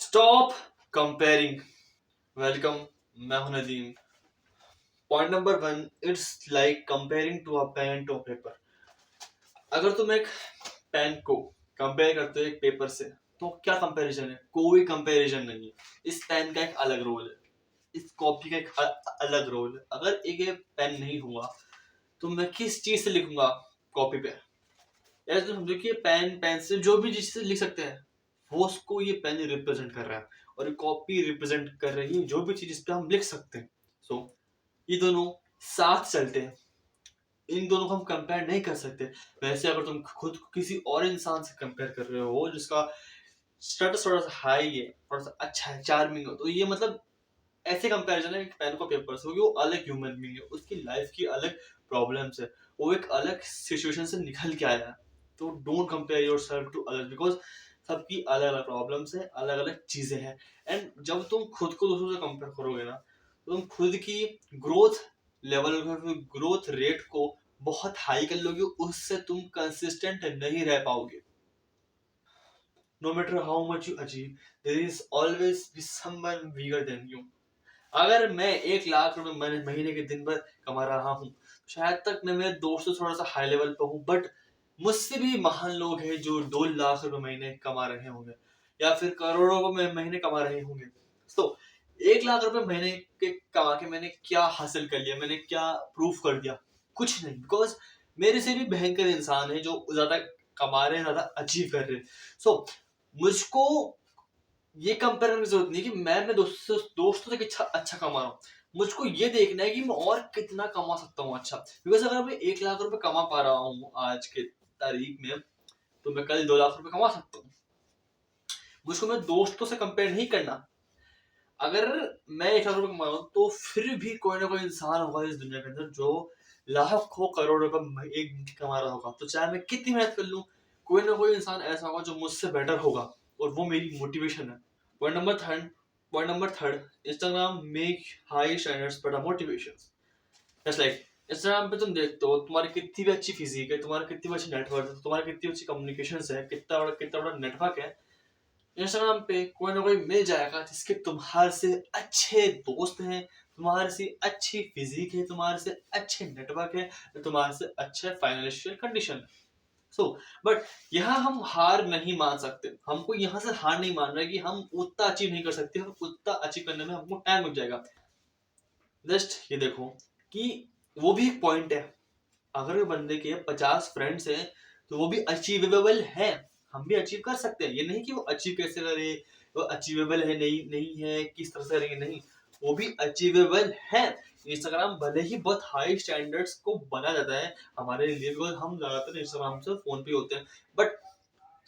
Stop comparing. Welcome, मैं हूं Nadeem. Point number 1, it's like comparing to a pen to paper. अगर तुम एक पेन को कंपेयर करते हो एक पेपर से, तो क्या कंपैरिजन है? कोई कंपैरिजन नहीं है। इस पेन का एक अलग रोल है, इस कॉपी का एक अलग रोल है। अगर एक ये पेन नहीं हुआ तो मैं किस चीज से लिखूंगा कॉपी पे? यार तो समझो कि ये पेन से जो भी चीज से लिख सकते हैं, वो उसको ये पेन रिप्रेजेंट कर रहा है, और ये कॉपी रिप्रेजेंट कर रही है जो भी चीज इस पे हम लिख सकते हैं। सो ये दोनों साथ चलते हैं, इन दोनों को हम कंपेयर नहीं कर सकते। वैसे अगर तुम खुद को किसी और इंसान से कंपेयर कर रहे हो जिसका स्टेटस थोड़ा सा हाई है, थोड़ा सा अच्छा है, चार्मिंग हो, तो ये मतलब ऐसे कंपैरिजन है पेन को पेपर से, क्योंकि वो अलग ह्यूमन बीइंग है, उसकी लाइफ की अलग प्रॉब्लम्स है, वो एक अलग सिचुएशन से निकल के आया है। तो don't compare yourself to others, because सबकी अलग अलग प्रॉब्लम्स है, अलग अलग चीजें हैं। एंड जब तुम खुद को दूसरों से कंपेयर करोगे ना, तो तुम खुद की ग्रोथ लेवल, ग्रोथ रेट को बहुत हाई कर लोगे, उससे तुम कंसिस्टेंट नहीं रह पाओगे। No matter how much you achieve, there is always be someone bigger than you. अगर मैं 1 लाख रुपए महीने के दिन भर कमा रहा हूँ, शायद तक मैं मेरे दोस्तों से थोड़ा सा हाई लेवल पे हूँ, बट मुझसे भी महान लोग हैं जो 2 लाख रुपए महीने कमा रहे होंगे, या फिर करोड़ों को महीने कमा रहे होंगे। तो 1 लाख रुपए महीने के कमा के मैंने क्या हासिल कर लिया? मैंने क्या प्रूफ कर दिया? कुछ नहीं, बिकॉज मेरे से भी भयंकर इंसान है जो ज्यादा कमा रहे हैं, ज्यादा अचीव कर रहे हैं। सो मुझको ये कंपेयर करने की जरूरत नहीं कि मैं अपने दोस्तों से अच्छा कमा रहा हूँ। मुझको ये देखना है कि मैं और कितना कमा सकता हूँ अच्छा। बिकॉज अगर मैं 1 लाख रुपए कमा पा रहा हूँ आज के तारीख में, तो मैं कल 2 लाख रुपए कमा सकता हूँ। मुझको मैं दोस्तों से कंपेयर नहीं करना। अगर मैं 1 लाख रुपए कमा रहा हूँ, तो फिर भी कोई ना कोई इंसान होगा इस दुनिया के अंदर जो लाखों करोड़ रुपए एक दिन कमा रहा होगा। तो चाहे मैं कितनी मेहनत कर लूँ, कोई ना कोई इंसान ऐसा होगा जो मुझसे बेटर होगा, और वो मेरी मोटिवेशन है। Point number third, Instagram make high standards but motivation. Just like Instagram पे तुम देखते हो तुम्हारी कितनी भी अच्छी फिजिक है, तुम्हारा कितनी भी अच्छी नेटवर्क है, तुम्हारी कितनी अच्छी कम्युनिकेशन है, कितना बड़ा नेटवर्क है, इंस्टाग्राम पे कोई ना कोई मिल जाएगा जिसके तुम्हारे से अच्छे दोस्त हैं, तुम्हारे से अच्छी फिजिक है, तुम्हारे से अच्छे नेटवर्क है, तुम्हारे से अच्छे फाइनेंशियल कंडीशन है। सो बट यहाँ हम हार नहीं मान सकते। हमको यहाँ से हार नहीं मान रहा है कि हम उतना अचीव नहीं कर सकते, हम उतना अचीव करने में हमको टाइम लग जाएगा। जस्ट ये देखो कि वो भी एक पॉइंट है। अगर बंदे के 50 फ्रेंड्स हैं, तो वो भी अचीवेबल है, हम भी अचीव कर सकते हैं। ये नहीं कि वो अचीव कैसे करे, वो अचीवेबल है नहीं नहीं है, किस तरह से करेंगे, नहीं, वो भी अचीवेबल है। इंस्टाग्राम भले ही बहुत हाई स्टैंडर्ड्स को बना जाता है हमारे लिए, बिकॉज हम ज्यादातर इंस्टाग्राम से फोन पे होते हैं, बट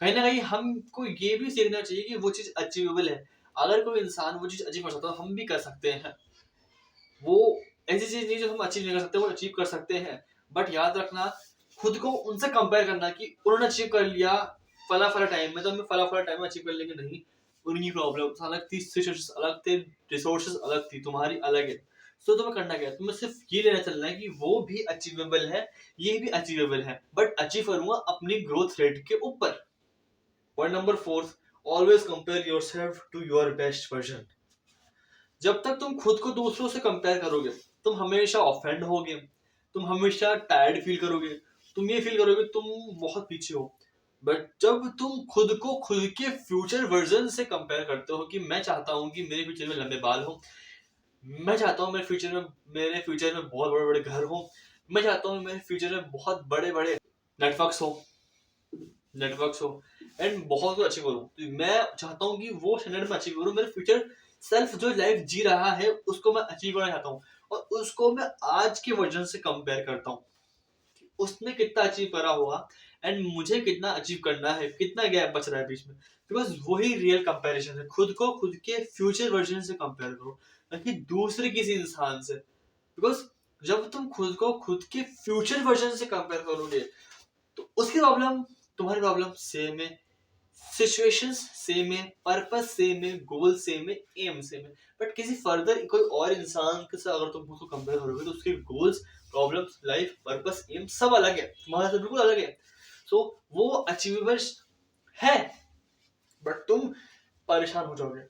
कहीं ना कहीं हमको ये भी सीखना चाहिए कि वो चीज अचीवेबल है। अगर कोई इंसान वो चीज अचीव कर सकता है, हम भी कर सकते हैं। वो ऐसी चीज नहीं जो हम अचीव नहीं कर सकते, वो अचीव कर सकते हैं। बट याद रखना, खुद को उनसे कंपेयर करना कि उन्होंने अचीव कर लिया फला फला टाइम में, तो हमें फला फला टाइम में अचीव कर लेंगे, नहीं। उनकी प्रॉब्लम अलग थी, सिचुएशंस अलग थे, रिसोर्सेज अलग थी, तुम्हारी अलग है। तो तुम्हें करना क्या है? तुम्हें सिर्फ ये लेना चलना है कि वो भी अचीवेबल है, ये भी अचीवेबल है, बट अचीव करूंगा अपनी ग्रोथ रेट के ऊपर। Point number 4, always compare yourself to your best version. जब तक तुम खुद को दूसरों से कंपेयर करोगे, तुम हमेशा ऑफेंड होगे, तुम हमेशा टायर्ड फील करोगे, तुम ये फील करोगे तुम बहुत पीछे हो। बट जब तुम खुद को खुद के फ्यूचर वर्जन से कंपेयर करते हो कि मैं चाहता हूं कि मेरे फ्यूचर में लंबे बाल हो, मैं चाहता हूं मेरे फ्यूचर में बहुत बड़े बड़े घर हो, मैं चाहता हूं मेरे फ्यूचर में बहुत बड़े बड़े नेटवर्क्स हो नेटवर्क्स हो एंड बहुत कुछ अचीव करूँ, तो मैं चाहता हूँ कि वो स्टैंडर्ड में अचीव करूँ। मेरे फ्यूचर सेल्फ जो लाइफ जी रहा है उसको मैं अचीव करना चाहता हूँ, और उसको मैं आज के वर्जन से कंपेयर करता हूँ, उसने कितना अचीव करा होगा एंड मुझे कितना अचीव करना है, कितना गैप बच रहा है बीच में। बिकॉज वही रियल कंपैरिजन है, खुद को खुद के फ्यूचर वर्जन से कंपेयर करो, ना कि दूसरे किसी इंसान से। बिकॉज जब तुम खुद को खुद के फ्यूचर वर्जन से कंपेयर करोगे, तो उसकी प्रॉब्लम, तुम्हारी प्रॉब्लम सेम है, सिचुएशंस सेम है, पर्पस सेम है, गोल सेम है, एम सेम है। बट किसी फर्दर कोई और इंसान के साथ अगर तुम उसको कंपेयर करोगे, तो उसके goals, problems, life, purpose, aim सब अलग है, तुम्हारा सब बिल्कुल अलग है। सो वो अचीवेबल है, बट तुम परेशान हो जाओगे,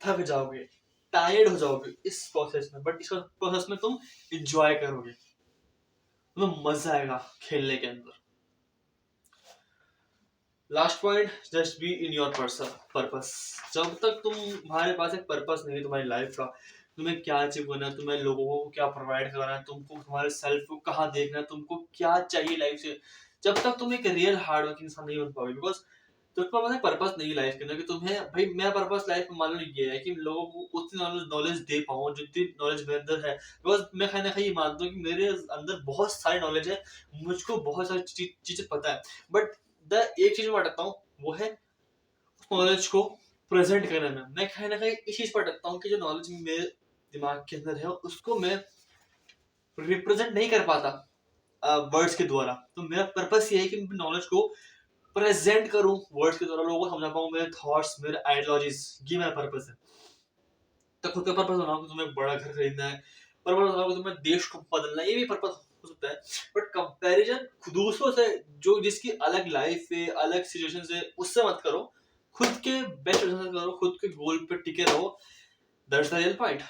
थक जाओगे, टायर्ड हो जाओगे इस प्रोसेस में, बट इस प्रोसेस में तुम इंजॉय करोगे, तुम्हें मजा आएगा खेलने के अंदर। Last point, just be in your purpose. जब तक तुम्हारे पास एक पर्पस नहीं है तुम्हारी लाइफ का, तुम्हें क्या अचीव करना है, तुम्हें लोगों को क्या प्रोवाइड करना है, तुमको तुम्हारे सेल्फ को कहाँ देखना है, तुमको क्या चाहिए लाइफ से, जब तक तुम एक रियल हार्ड वर्किंग इंसान नहीं बन पाओगे। बिकॉज तुम्हारे पास एक पर्पस नहीं है लाइफ के अंदर कि तुम्हें भाई मेरा पर्पस लाइफ में मान लो ये है कि लोगों को उतनी नॉलेज दे पाऊँ जितनी नॉलेज मेरे अंदर है। बिकॉज मैं कहीं ना कहीं ये मानता हूँ कि मेरे अंदर बहुत सारी नॉलेज है, मुझको बहुत सारी चीजें पता है, बट एक चीज मैं अटकता हूँ, वो है उस नॉलेज को प्रेजेंट करने में। मैं कहीं ना कहीं इस चीज पर अटकता हूँ कि जो नॉलेज मेरे दिमाग के अंदर है उसको मैं रिप्रेजेंट नहीं कर पाता वर्ड्स के द्वारा। तो मेरा पर्पस ये है कि मैं नॉलेज को प्रेजेंट करूं वर्ड्स के द्वारा, लोगों को समझा पाऊं मेरे थॉट्स, मेरे आइडियोलॉजीज, ये मेरा पर्पस है। तो खुद का पर्पस बनाओ कि तुम्हें बड़ा घर खरीदना है, पर्पस बनाओ कि तुम्हें देश को बदलना है, ये भी पर्पस हो सकता है। बट कंपैरिजन दूसरों से, जो जिसकी अलग लाइफ है, अलग सिचुएशन है, उससे मत करो। खुद के बेस्ट करो, खुद के गोल पे टिके रहो। That's the real point.